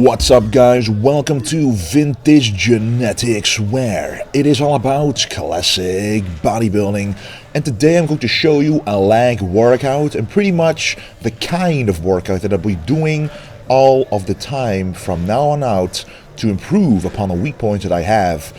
What's up, guys? Welcome to Vintage Genetics, where it is all about classic bodybuilding. And today I'm going to show you a leg workout and pretty much the kind of workout that I'll be doing all of the time from now on out to improve upon the weak points that I have,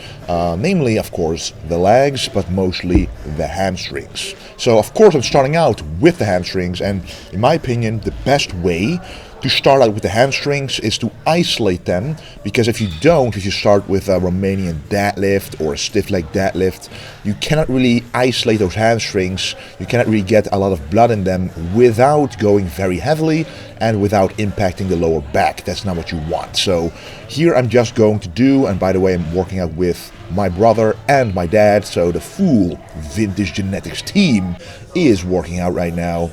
namely, of course, the legs, but mostly the hamstrings. So, of course, I'm starting out with the hamstrings, and in my opinion, the best way to start out with the hamstrings is to isolate them, because if you start with a Romanian deadlift or a stiff leg deadlift, you cannot really isolate those hamstrings. You cannot really get a lot of blood in them without going very heavily and without impacting the lower back. That's not what you want. So here I'm just going to do, and by the way, I'm working out with my brother and my dad, so the full Vintage Genetics team is working out right now.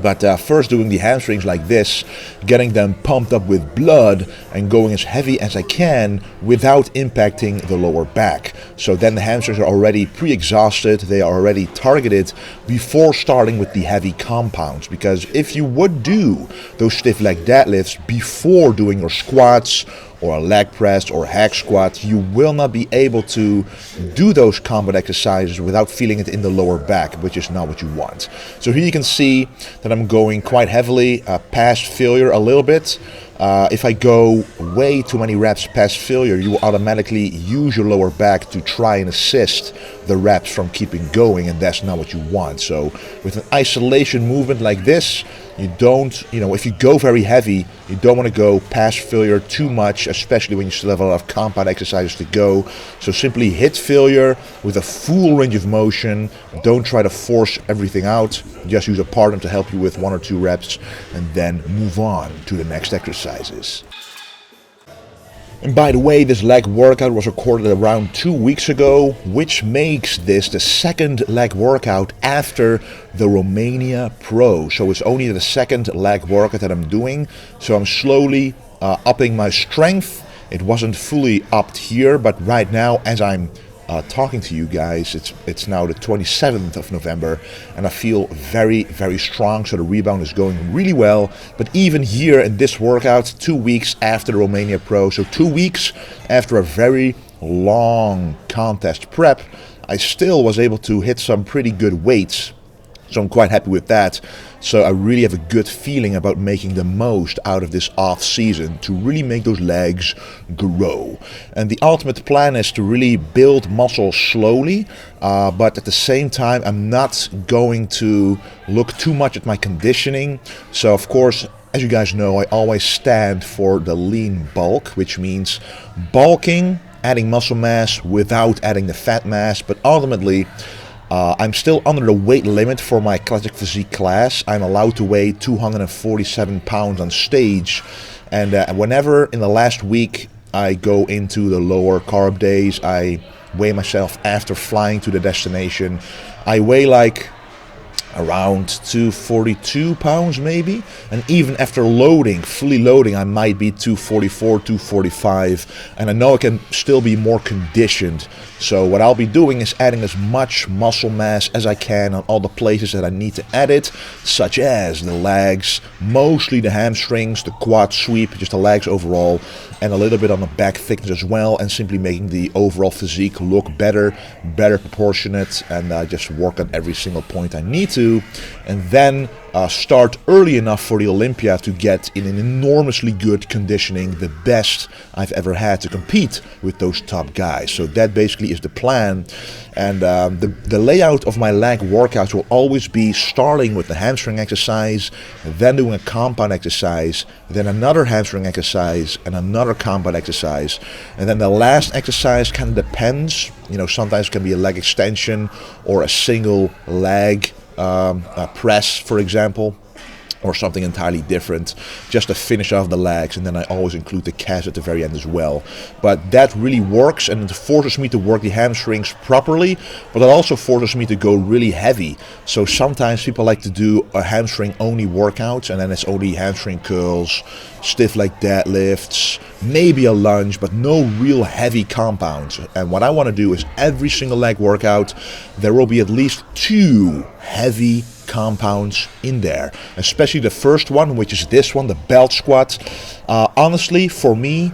But first doing the hamstrings like this, getting them pumped up with blood and going as heavy as I can without impacting the lower back. So then the hamstrings are already pre-exhausted, they are already targeted before starting with the heavy compounds. Because if you would do those stiff leg deadlifts before doing your squats or a leg press or hack squat, you will not be able to do those combat exercises without feeling it in the lower back, which is not what you want. So here you can see that I'm going quite heavily past failure a little bit. If I go way too many reps past failure, you will automatically use your lower back to try and assist the reps from keeping going, and that's not what you want. So with an isolation movement like this, you don't, if you go very heavy, you don't want to go past failure too much, especially when you still have a lot of compound exercises to go. So simply hit failure with a full range of motion. Don't try to force everything out. Just use a partner to help you with 1 or 2 reps, and then move on to the next exercises. And by the way, this leg workout was recorded around 2 weeks ago, which makes this the second leg workout after the Romania Pro. So it's only the second leg workout that I'm doing. So I'm slowly upping my strength. It wasn't fully upped here, but right now, as I'm talking to you guys, it's now the 27th of November, and I feel very, very strong. So the rebound is going really well. But even here in this workout, 2 weeks after the Romania Pro, so 2 weeks after a very long contest prep, I still was able to hit some pretty good weights. So I'm quite happy with that. So I really have a good feeling about making the most out of this off season to really make those legs grow. And the ultimate plan is to really build muscle slowly, but at the same time, I'm not going to look too much at my conditioning. So of course, as you guys know, I always stand for the lean bulk, which means bulking, adding muscle mass without adding the fat mass, but ultimately, I'm still under the weight limit for my classic physique class. I'm allowed to weigh 247 pounds on stage, and whenever in the last week I go into the lower carb days, I weigh myself after flying to the destination. I weigh like around 242 pounds maybe, and even after loading, fully loading, I might be 244, 245, and I know I can still be more conditioned. So what I'll be doing is adding as much muscle mass as I can on all the places that I need to add it, such as the legs, mostly the hamstrings, the quad sweep, just the legs overall, and a little bit on the back thickness as well, and simply making the overall physique look better proportionate, and just work on every single point I need to, and then start early enough for the Olympia to get in an enormously good conditioning, the best I've ever had to compete with those top guys. So that basically is the plan, and the layout of my leg workouts will always be starting with the hamstring exercise, then doing a compound exercise, then another hamstring exercise, and another compound exercise, and then the last exercise kind of depends. Sometimes it can be a leg extension or a single leg press, for example, or something entirely different, just to finish off the legs, and then I always include the calves at the very end as well. But that really works, and it forces me to work the hamstrings properly, but it also forces me to go really heavy. So sometimes people like to do a hamstring only workout, and then it's only hamstring curls, stiff leg deadlifts, maybe a lunge, but no real heavy compounds. And what I want to do is every single leg workout, there will be at least 2 heavy compounds in there, especially the first one, which is this one, the belt squat. Honestly, for me,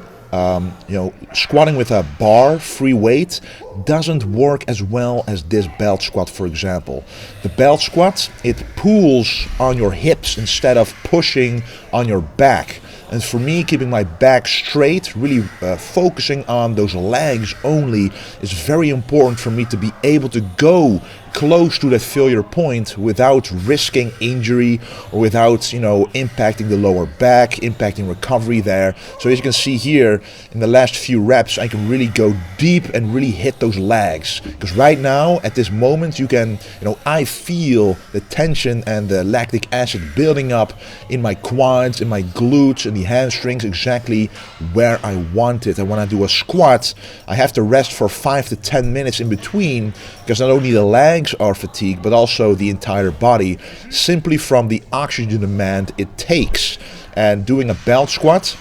squatting with a bar, free weight, doesn't work as well as this belt squat, for example. The belt squat, it pulls on your hips instead of pushing on your back. And for me, keeping my back straight, really focusing on those legs only, is very important for me to be able to go close to that failure point without risking injury or without, impacting the lower back, impacting recovery there. So as you can see here, in the last few reps, I can really go deep and really hit those legs. Because right now, at this moment, I feel the tension and the lactic acid building up in my quads, in my glutes, and the hamstrings, exactly where I want it. And when I do a squat, I have to rest for 5 to 10 minutes in between, because not only the legs are fatigued, but also the entire body, simply from the oxygen demand it takes. And doing a belt squat,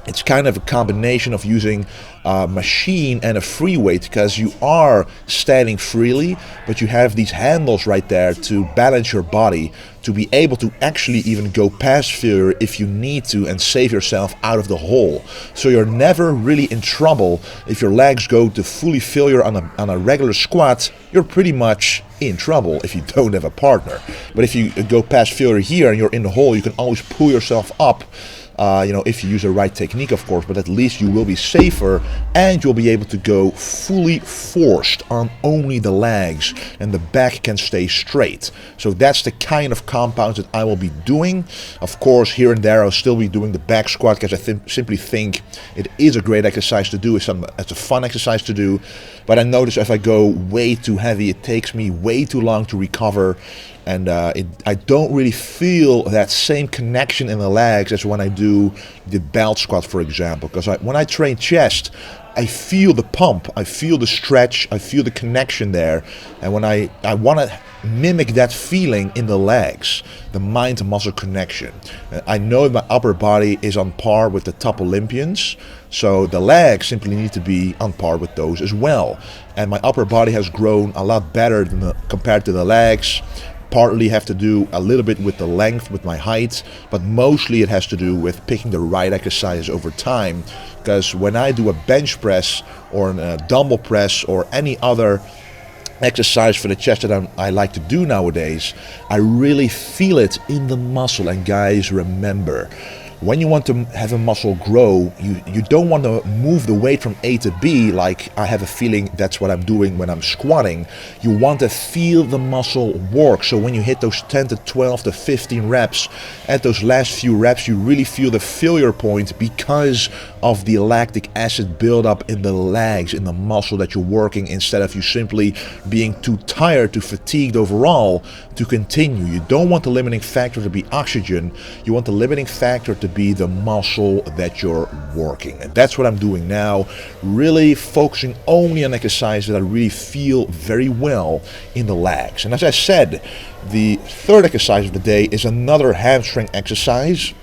it's kind of a combination of using a machine and a free weight, because you are standing freely, but you have these handles right there to balance your body, to be able to actually even go past failure if you need to and save yourself out of the hole. So you're never really in trouble. If your legs go to fully failure on a regular squat, you're pretty much in trouble if you don't have a partner. But if you go past failure here and you're in the hole, you can always pull yourself up. If you use the right technique, of course, but at least you will be safer and you'll be able to go fully forced on only the legs and the back can stay straight. So that's the kind of compounds that I will be doing. Of course, here and there I'll still be doing the back squat, because I simply think it is a great exercise to do. It's a fun exercise to do. But I notice if I go way too heavy, it takes me way too long to recover. And I don't really feel that same connection in the legs as when I do the belt squat, for example. Because when I train chest, I feel the pump, I feel the stretch, I feel the connection there. And when I want to mimic that feeling in the legs, the mind-muscle connection. I know my upper body is on par with the top Olympians, so the legs simply need to be on par with those as well. And my upper body has grown a lot better compared to the legs. Partly have to do a little bit with the length, with my height, but mostly it has to do with picking the right exercise over time. Because when I do a bench press or a dumbbell press or any other exercise for the chest that I like to do nowadays, I really feel it in the muscle. And guys, remember, when you want to have a muscle grow, you don't want to move the weight from A to B like I have a feeling that's what I'm doing when I'm squatting. You want to feel the muscle work. So when you hit those 10 to 12 to 15 reps, at those last few reps, you really feel the failure point because of the lactic acid buildup in the legs, in the muscle that you're working, instead of you simply being too tired, too fatigued overall to continue. You don't want the limiting factor to be oxygen. You want the limiting factor to be the muscle that you're working. And that's what I'm doing now, really focusing only on exercises that I really feel very well in the legs. And as I said, the third exercise of the day is another hamstring exercise.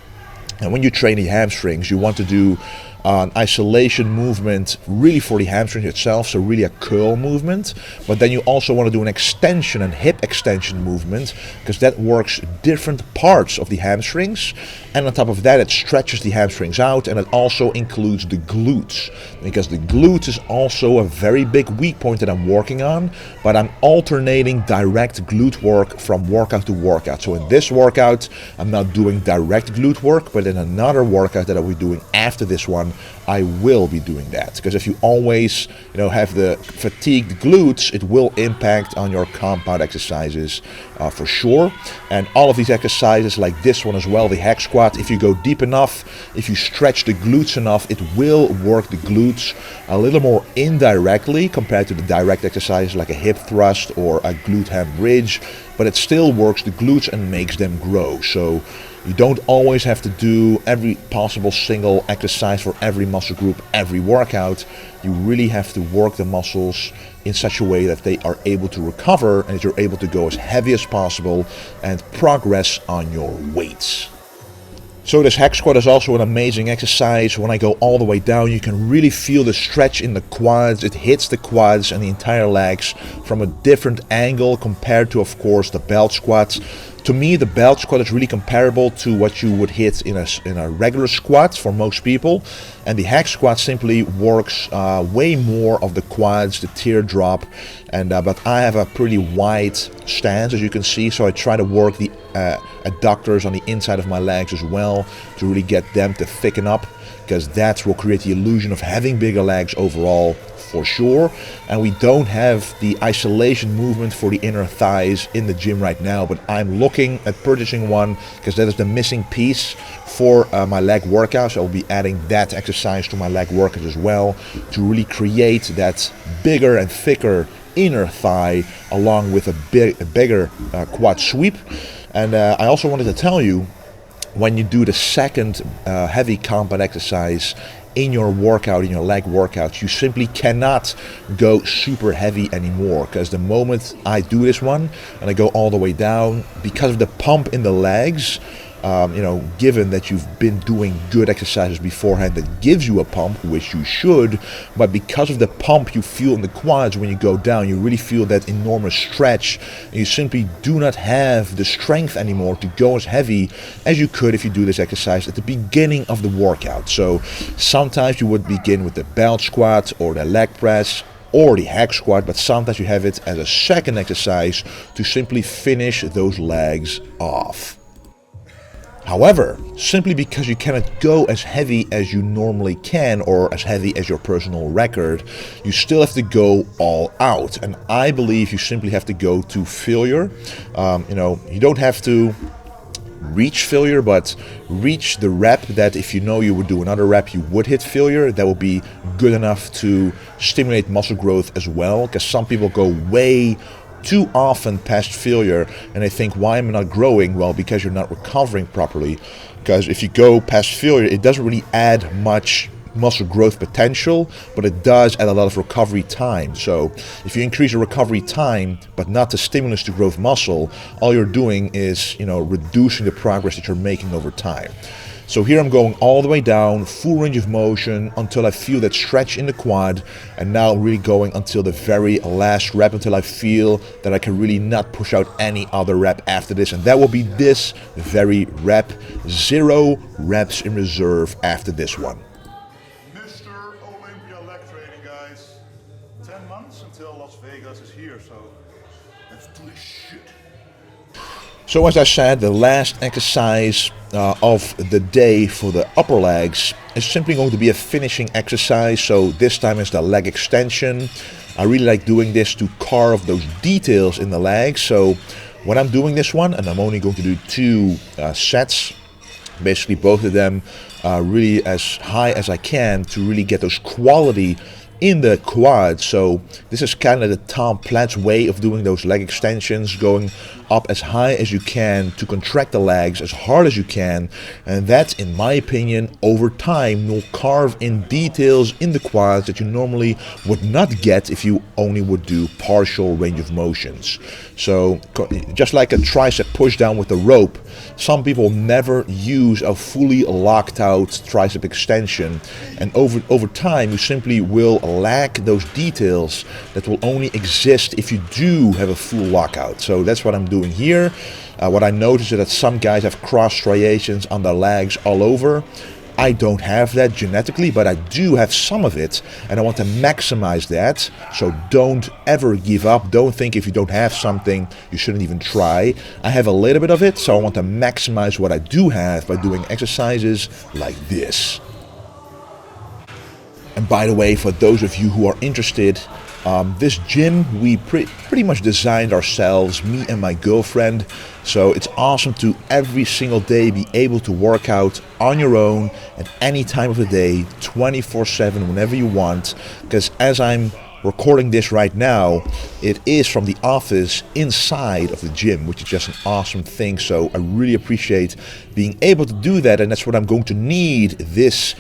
And when you train the hamstrings, you want to do an isolation movement really for the hamstring itself, so really a curl movement. But then you also want to do an extension and hip extension movement, because that works different parts of the hamstrings. And on top of that, it stretches the hamstrings out, and it also includes the glutes, because the glutes is also a very big weak point that I'm working on. But I'm alternating direct glute work from workout to workout. So in this workout, I'm not doing direct glute work, but in another workout that I'll be doing after this one, I will be doing that. Because if you always have the fatigued glutes, it will impact on your compound exercises for sure. And all of these exercises, like this one as well, the hack squat, if you go deep enough, if you stretch the glutes enough, it will work the glutes a little more indirectly compared to the direct exercises like a hip thrust or a glute ham bridge, but it still works the glutes and makes them grow. So you don't always have to do every possible single exercise for every muscle group, every workout. You really have to work the muscles in such a way that they are able to recover and that you're able to go as heavy as possible and progress on your weights. So this hack squat is also an amazing exercise. When I go all the way down, you can really feel the stretch in the quads. It hits the quads and the entire legs from a different angle compared to, of course, the belt squats. To me, the belt squat is really comparable to what you would hit in a regular squat for most people, and the hack squat simply works way more of the quads, the teardrop, and but I have a pretty wide stance, as you can see, so I try to work the adductors on the inside of my legs as well to really get them to thicken up, because that will create the illusion of having bigger legs overall for sure. And we don't have the isolation movement for the inner thighs in the gym right now, but I'm looking at purchasing one because that is the missing piece for my leg workouts. So I'll be adding that exercise to my leg workouts as well to really create that bigger and thicker inner thigh along with a bigger quad sweep. And I also wanted to tell you, when you do the second heavy compound exercise in your workout, in your leg workouts, you simply cannot go super heavy anymore, because the moment I do this one and I go all the way down, because of the pump in the legs, given that you've been doing good exercises beforehand that gives you a pump, which you should, but because of the pump you feel in the quads when you go down, you really feel that enormous stretch, and you simply do not have the strength anymore to go as heavy as you could if you do this exercise at the beginning of the workout. So sometimes you would begin with the belt squat or the leg press or the hack squat, but sometimes you have it as a second exercise to simply finish those legs off. However, simply because you cannot go as heavy as you normally can or as heavy as your personal record, you still have to go all out. And I believe you simply have to go to failure. You don't have to reach failure, but reach the rep that if you know you would do another rep, you would hit failure. That will be good enough to stimulate muscle growth as well, because some people go way too often past failure and they think, why am I not growing? Well, because you're not recovering properly. Because if you go past failure, it doesn't really add much muscle growth potential, but it does add a lot of recovery time. So if you increase your recovery time but not the stimulus to growth muscle, all you're doing is reducing the progress that you're making over time. So here I'm going all the way down, full range of motion until I feel that stretch in the quad, and now really going until the very last rep, until I feel that I can really not push out any other rep after this, and that will be this very rep. 0 reps in reserve after this one. Mr. Olympia leg training, guys. 10 months until Las Vegas is here, so let's do this shit. So as I said, the last exercise of the day for the upper legs is simply going to be a finishing exercise. So this time it's the leg extension. I really like doing this to carve those details in the legs. So when I'm doing this one, and I'm only going to do 2 sets, basically both of them really as high as I can to really get those quality in the quad. So this is kind of the Tom Platz way of doing those leg extensions, going up as high as you can to contract the legs as hard as you can, and that, in my opinion, over time will carve in details in the quads that you normally would not get if you only would do partial range of motions. So just like a tricep push down with a rope, some people never use a fully locked out tricep extension, and over time you simply will lack those details that will only exist if you do have a full lockout. So that's what I'm doing here. What I noticed is that some guys have cross striations on their legs all over. I don't have that genetically, but I do have some of it, and I want to maximize that. So don't ever give up. Don't think if you don't have something, you shouldn't even try. I have a little bit of it, so I want to maximize what I do have by doing exercises like this. And by the way, for those of you who are interested, this gym we pretty much designed ourselves, me and my girlfriend. So it's awesome to every single day be able to work out on your own at any time of the day, 24/7, whenever you want. Because as I'm recording this right now, it is from the office inside of the gym, which is just an awesome thing. So I really appreciate being able to do that, and that's what I'm going to need these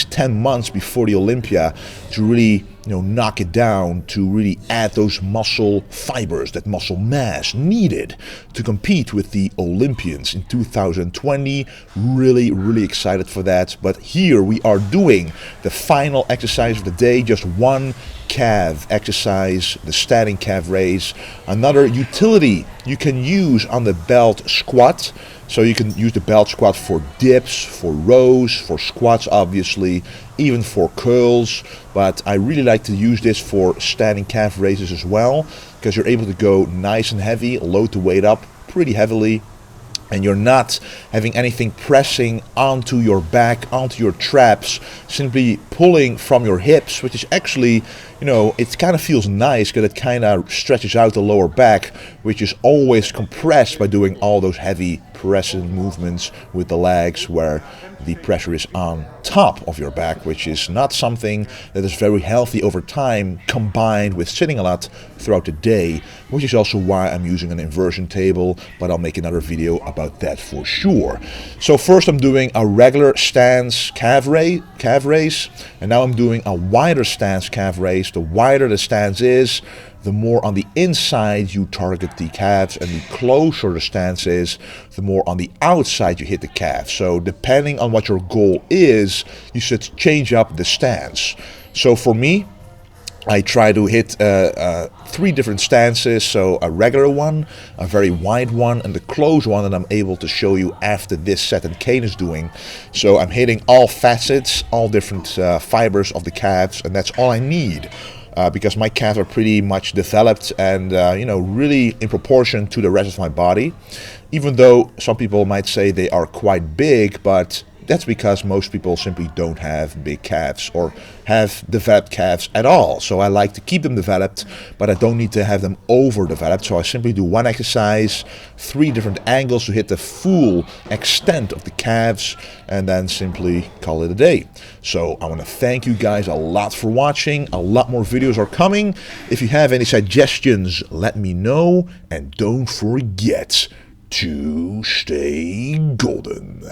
10 months before the Olympia to really knock it down, to really add those muscle fibers, that muscle mass needed to compete with the Olympians in 2020. Really excited for that. But here we are doing the final exercise of the day, just one calf exercise, the standing calf raise, another utility you can use on the belt squat. So you can use the belt squat for dips, for rows, for squats obviously, even for curls. But I really like to use this for standing calf raises as well, because you're able to go nice and heavy, load the weight up pretty heavily, and you're not having anything pressing onto your back, onto your traps, simply pulling from your hips, which is actually, you know, it kind of feels nice because it kind of stretches out the lower back, which is always compressed by doing all those heavy pressing movements with the legs where the pressure is on top of your back, which is not something that is very healthy over time, combined with sitting a lot throughout the day, which is also why I'm using an inversion table, but I'll make another video about that for sure. So first I'm doing a regular stance calf raise, and now I'm doing a wider stance calf raise. The wider the stance is, the more on the inside you target the calves, and the closer the stance is, the more on the outside you hit the calf. So depending on what your goal is, you should change up the stance. So for me, I try to hit 3 different stances, so a regular one, a very wide one, and the close one that I'm able to show you after this set that Kane is doing. So I'm hitting all facets, all different fibers of the calves, and that's all I need. Because my calves are pretty much developed and you know, really in proportion to the rest of my body, even though some people might say they are quite big, but that's because most people simply don't have big calves or have developed calves at all. So I like to keep them developed, but I don't need to have them overdeveloped. So I simply do one exercise, 3 different angles to hit the full extent of the calves, and then simply call it a day. So I want to thank you guys a lot for watching. A lot more videos are coming. If you have any suggestions, let me know. And don't forget to stay golden.